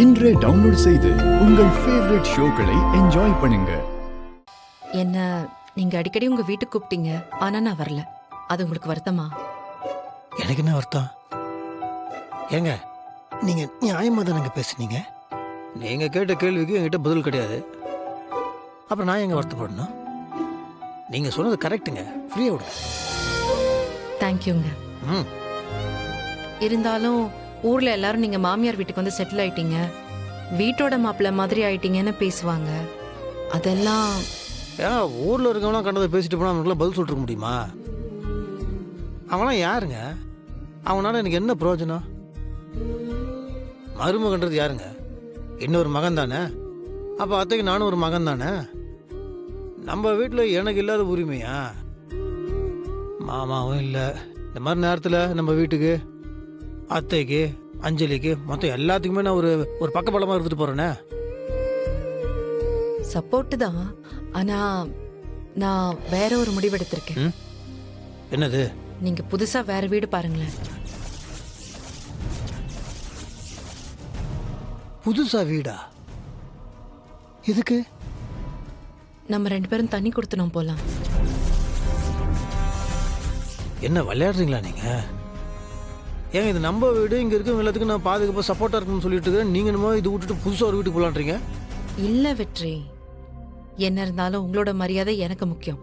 இன்றே டவுன்லோட் செய்து உங்கள் ஃபேவரட் ஷோக்களை என்ஜாய் பண்ணுங்க. என்ன நீங்க அடிக்கடி உங்க வீட்டுக்கு கூப்பிட்டீங்க, ஆனா நான் வரல. அது உங்களுக்கு வருத்தமா? எனக்கு என்ன வருத்தம்? ஏங்க நீங்க நியாயமா தானங்க பேசுனீங்க. நீங்க கேட்ட கேள்விக்கு என்கிட்ட பதில் கிடையாது. அப்புறம் நான் எங்க வருத்தப்படணும்? நீங்க சொன்னது கரெக்டுங்க. ஃப்ரீயா விடுங்க. தேங்க்யூங்க. ம் இருந்தாலும் ஊர்ல எல்லாரும் நீங்க மாமியார் வீட்டுக்கு வந்து செட்டில் ஆயிட்டீங்க, வீட்டோட மாப்பிள்ளை மாதிரி ஆயிட்டீங்கன்னு பேசுவாங்க. அதெல்லாம் ஏன் ஊர்ல இருக்கவங்களாம் கண்டதை பேசிட்டு போனா அவங்களுக்குலாம் பதில் சொல்லிருக்க முடியுமா? அவங்களாம் யாருங்க? அவனால எனக்கு என்ன பிரயோஜனம்? மருமகன்றது யாருங்க? இன்னொரு மகன் தானே. அப்போ அத்தைக்கு நானும் ஒரு மகன் தானே. நம்ம வீட்டில் எனக்கு இல்லாத உரிமையா? மாமாவும் இல்லை. இந்த மாதிரி நேரத்தில் நம்ம வீட்டுக்கு அத்தைக்கு அஞ்சலிக்கு மொத்தம் எல்லாத்துக்குமே நான் ஒரு பக்கபலமாக இருந்துட்டு போகிறேனே. சப்போர்ட் தான், ஆனா நான் வேற ஒரு முடிவெடுத்திருக்கேன். என்னது? நீங்க புதுசா வேற வீடு பாருங்களேன். புதுசா வீடா? எதுக்கு? நம்ம 2 பேரும் தண்ணி கொடுத்துனோம் போலாம். என்ன விளையாடுறீங்களா நீங்க? ஏங்க இது நம்ம வீடு, இங்க இருக்க எல்லாத்துக்கும் நான் பாதுகாப்பா சப்போர்ட்டா இருக்குன்னு சொல்லிட்டு இருக்கேன். நீங்க என்னமோ இது விட்டுட்டு புதுசா ஒரு வீட்டுக்கு போலான்றீங்க. இல்ல வெற்றி, என்ன இருந்தாலும் உங்களோட மரியாதை எனக்கு முக்கியம்.